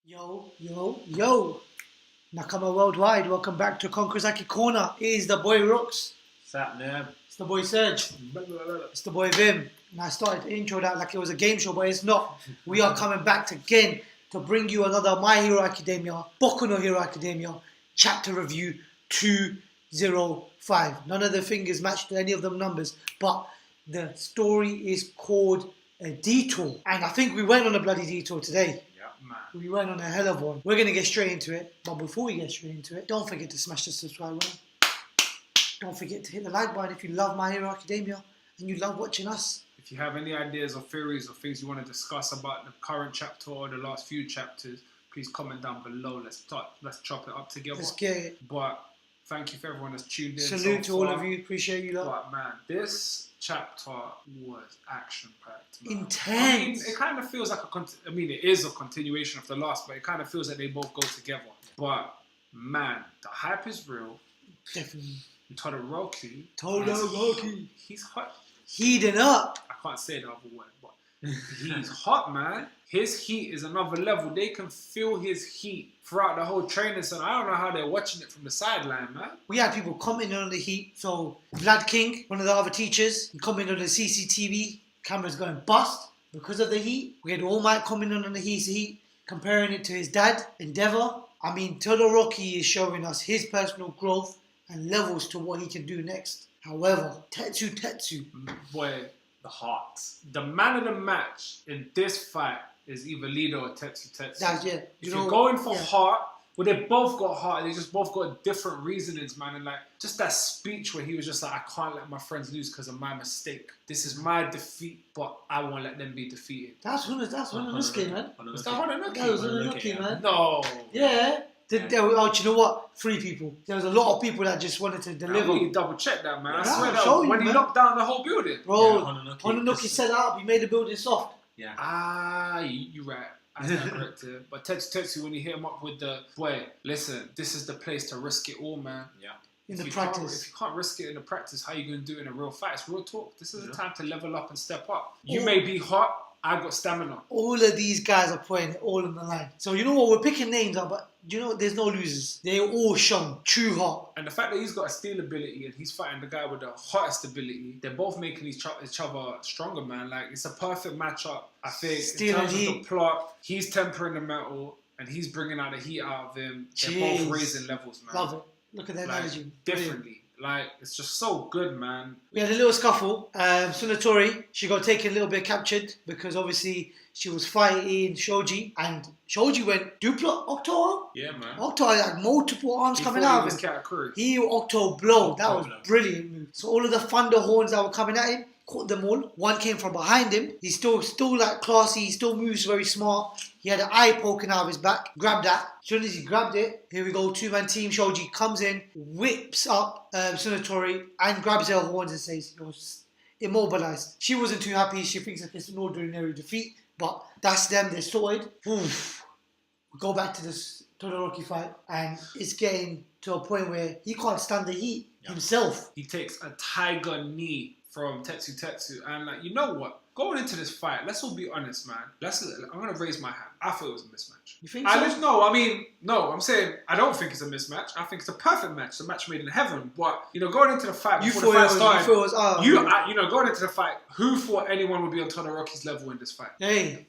Yo, yo, yo. Nakama Worldwide, welcome back to Konkozaki Corner. It is the boy Rooks. What's up, man? It's the boy Serge. It's the boy Vim. And I started to intro that like it was a game show, but it's not. We are coming back again to bring you another My Hero Academia, Boku no Hero Academia, chapter review 205. None of the fingers match to any of them numbers, but the story is called A Detour. And I think we went on a bloody detour today. Man. We went on a hell of one. We're going to get straight into it. But before we get straight into it, don't forget to smash the subscribe button. Don't forget to hit the like button if you love My Hero Academia and you love watching us. If you have any ideas or theories or things you want to discuss about the current chapter or the last few chapters, please comment down below. Let's chop it up together. Let's get it. But thank you for everyone that's tuned in. Salute to all of you. Appreciate you, lot. But man, this chapter was action-packed. Intense. I mean, it kind of feels like it is a continuation of the last, but it kind of feels like they both go together. But man, the hype is real. Definitely. Todoroki. He's hot. Heating up. I can't say the other word, but he's hot, man. His heat is another level. They can feel his heat throughout the whole training center. I don't know how they're watching it from the sideline, man. We had people commenting on the heat. So Vlad King, one of the other teachers, he commented on the CCTV. Camera's going bust because of the heat. We had All Might commenting on the heat, comparing it to his dad, Endeavor. I mean, Todoroki is showing us his personal growth and levels to what he can do next. However, Tetsu. Boy, the heart. The man of the match in this fight is either Lido or Tetsu. That's, yeah. If you're going for heart, well, they both got heart. They just both got different reasonings, man. And like, just that speech where he was just like, I can't let my friends lose because of my mistake. This is my defeat, but I won't let them be defeated. That's Hononosuke, man. Was that Hononosuke? That was Hononosuke, man. No. Yeah. Do you know what? 3 people. There was a lot of people that just wanted to deliver. I need to double check that, man. Yeah, I swear that when he knocked down the whole building. Bro, Hononosuke set up. He made the building soft. Yeah. You're right. I stand corrected. But Tetsu, when you hit him up with the, boy, listen, this is the place to risk it all, man. Yeah. In the practice. If you can't risk it in the practice, how are you going to do it in a real fight? It's real talk. This is the time to level up and step up. You may be hot. I got stamina. All of these guys are putting it all on the line. So you know what? We're picking names up, but you know what? There's no losers. They're all shown. True hot. And the fact that he's got a steel ability and he's fighting the guy with the hottest ability, they're both making each other stronger, man. Like, it's a perfect matchup. I think Steel in terms and of heat. the plot, he's tempering the metal and he's bringing out the heat out of him. They're both raising levels, man. Love it. Look at that energy. Differently. Like, it's just so good, man. We had a little scuffle. Tsunatori, she got taken a little bit captured because obviously she was fighting Shoji and Shoji went duplo Octo. Yeah, man. Octo had like multiple arms coming out of him. He Octo blow. That was brilliant move. So all of the thunder horns that were coming at him, caught them all. One came from behind him. He's still like classy. He still moves very smart. He had an eye poking out of his back. Grabbed that. As soon as he grabbed it, here we go. 2-man team. Shoji comes in, whips up Tsunatori and grabs her horns and says, "You're immobilized." She wasn't too happy. She thinks that it's an ordinary defeat, but that's them. They're sorted. Oof. We go back to this Todoroki fight, and it's getting to a point where he can't stand the heat himself. He takes a tiger knee from Tetsu, and like, you know what? Going into this fight, let's all be honest, man. I'm gonna raise my hand. I thought it was a mismatch. You think so? I'm saying I don't think it's a mismatch. I think it's a perfect match. It's a match made in heaven. But going into the fight before the fight started, going into the fight, who thought anyone would be on Todoroki's level in this fight? Hey,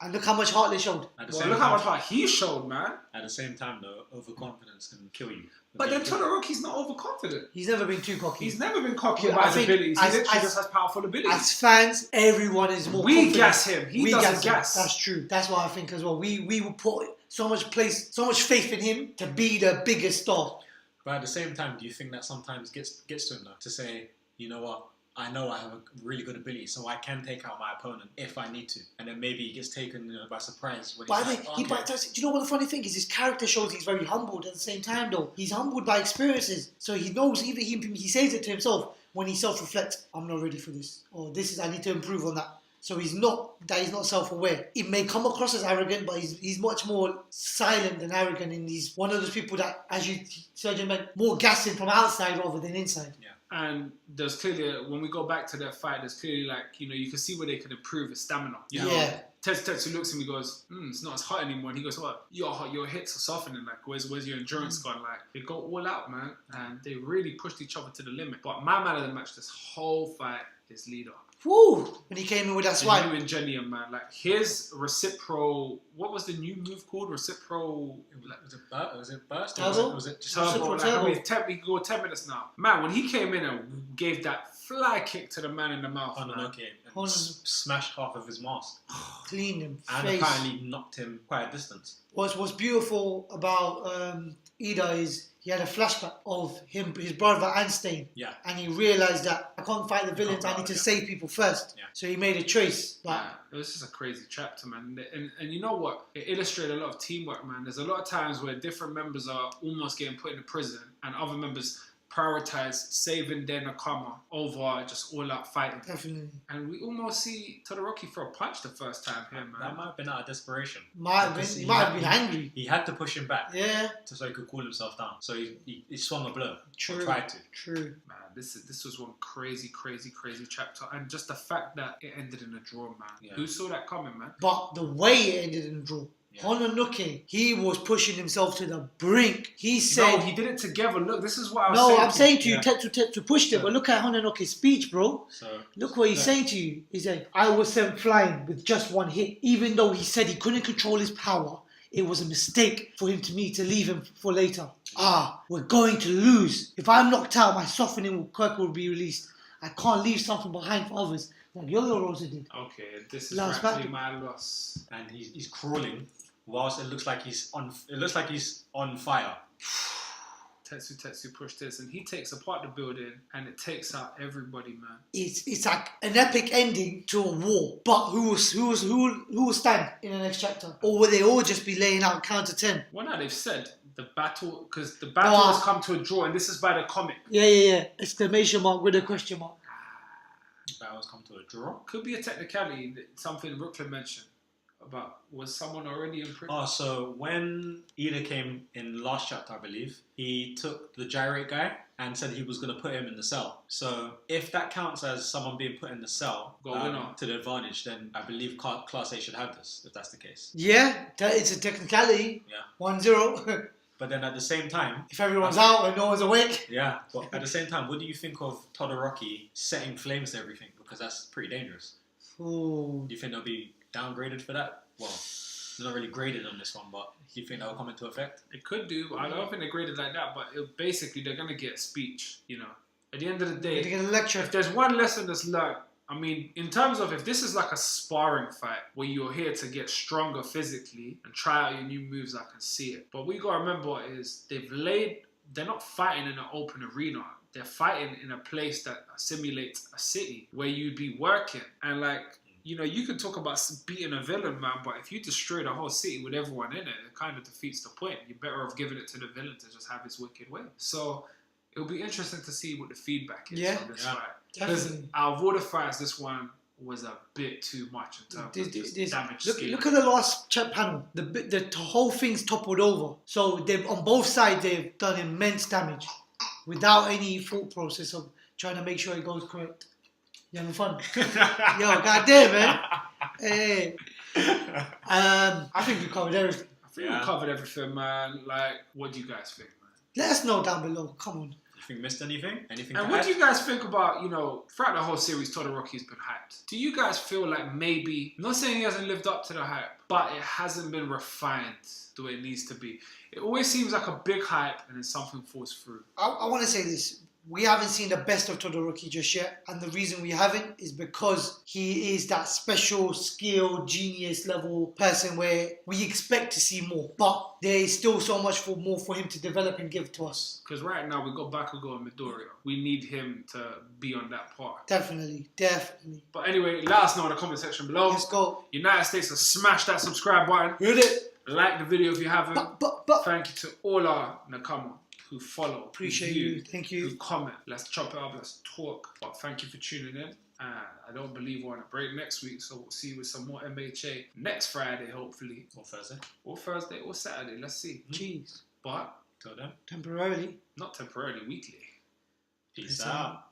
and look how much heart they showed. Look how much heart he showed, man. At the same time, though, overconfidence can kill you. But then Todoroki's not overconfident. He's never been too cocky. He's never been cocky about his abilities. He literally just has powerful abilities. As fans, everyone is more We confident. gas him. He doesn't gas. That's true. That's what I think as well. We will put so much faith in him to be the biggest star. But at the same time, do you think that sometimes gets to him though? To say, you know what? I know I have a really good ability, so I can take out my opponent if I need to. And then maybe he gets taken by surprise. When do you know what the funny thing is? His character shows he's very humbled at the same time, though. He's humbled by experiences. So he knows, even he says it to himself when he self-reflects, I'm not ready for this. Or I need to improve on that. So he's not self-aware. It may come across as arrogant, but he's much more silent than arrogant. And he's one of those people that, as you said, more gassing from outside rather than inside. Yeah. And there's clearly, when we go back to that fight, there's clearly like, you can see where they could improve his stamina. Yeah. Tetsu looks at me and goes, it's not as hot anymore. And he goes, what? Your hits are softening. Like, where's your endurance gone? Like, they go all out, man. And they really pushed each other to the limit. But my man of the match this whole fight is Leader. Woo! When he came in with that swipe. New Ingenium, man. Like, his reciprocal... What was the new move called? Reciprocal... Was it burst? Turbo? Was it just Turbo. Like, I mean, Turbo. we can go 10 minutes now. Man, when he came in and gave that fly kick to the man in the mouth, and smashed half of his mask. Cleaned him. And face. apparently knocked him quite a distance. What's beautiful about Ida is he had a flashback of him, his brother Anstain. Yeah. And he realised that I can't fight the villains, I need to save people first. Yeah. So he made a choice. But it was just a crazy chapter, man. And you know what? It illustrated a lot of teamwork, man. There's a lot of times where different members are almost getting put in prison and other members prioritize saving their nakama over just all-out fighting. Definitely. And we almost see Todoroki throw a punch the first time here, man. That might have been out of desperation. He might have been angry. He had to push him back. Yeah. So he could cool himself down. So he swung a blow. True. Or tried to. True. Man, this was one crazy chapter. And just the fact that it ended in a draw, man. Yeah. Who saw that coming, man? But the way it ended in a draw. Yeah. Hononuke, he was pushing himself to the brink. He said... No, he did it together. Look, this is what I was no, saying. I'm saying to you, Yeah. Tetsu pushed it, but look at Hononuke's speech, bro. So Look what he's saying to you. He said, I was sent flying with just one hit. Even though he said he couldn't control his power, it was a mistake for me to leave him for later. We're going to lose. If I'm knocked out, my softening quirk will be released. I can't leave something behind for others, like Yo-Yo Rosa did. Okay, this is Last actually battle. my loss. and he's crawling whilst it looks like he's on fire. Tetsu pushed this, and he takes apart the building, and it takes out everybody, man. It's like an epic ending to a war. But who will stand in the next chapter? Or will they all just be laying out counter 10? Well, now they've said the battle, because the battle has come to a draw, and this is by the comic. Yeah. Exclamation mark with a question mark. Battles come to a draw. Could be a technicality, something Brooklyn mentioned about was someone already in prison. Oh, so when Ida came in last chapter, I believe, he took the gyrate guy and said he was going to put him in the cell. So if that counts as someone being put in the cell to the advantage, then I believe Class A should have this, if that's the case. Yeah, it's a technicality. Yeah. 1-0. But then at the same time... If everyone's out and no one's awake. Yeah, but at the same time, what do you think of Todoroki setting flames to everything? Because that's pretty dangerous. Ooh. Do you think they'll be downgraded for that? Well, they're not really graded on this one, but do you think that will come into effect? It could do, but I don't think they're graded like that, but basically they're going to get a speech, you know. At the end of the day, They're going to lecture. if there's one lesson that's learned, I mean, in terms of if this is like a sparring fight where you're here to get stronger physically and try out your new moves, I can see it. But what you got to remember is they're not fighting in an open arena. They're fighting in a place that simulates a city where you'd be working. And like, you know, you can talk about beating a villain, man, but if you destroy the whole city with everyone in it, it kind of defeats the point. You're better off giving it to the villain to just have his wicked way. So it'll be interesting to see what the feedback is on this fight. Because out of all the fights, this one was a bit too much in terms of just damage scale. Look at the last chat panel. The whole thing's toppled over. So on both sides, they've done immense damage without any thought process of trying to make sure it goes correct. You having fun? Yo, goddamn, man. Hey. I think we covered everything. I think we covered everything, man. Like, what do you guys think, man? Let us know down below. Come on. You think missed anything? And what do you guys think about, you know, throughout the whole series, Todoroki's been hyped. Do you guys feel like maybe, I'm not saying he hasn't lived up to the hype, but it hasn't been refined the way it needs to be? It always seems like a big hype and then something falls through. I want to say this. We haven't seen the best of Todoroki just yet. And the reason we haven't is because he is that special skill, genius level person where we expect to see more. But there is still so much more for him to develop and give to us. Because right now we got Bakugo and Midoriya. We need him to be on that part. Definitely. But anyway, let us know in the comment section below. Let's go. United States to smash that subscribe button. Hit it. Like the video if you haven't. But. Thank you to all our Nakama who follow, Appreciate who you. Thank you. who comment. Let's chop it up, let's talk. But thank you for tuning in. I don't believe we're on a break next week, so we'll see you with some more MHA next Friday, hopefully. Or Thursday. Or Thursday or Saturday, let's see. Jeez. But Till then. Temporarily. not temporarily, weekly. Peace out.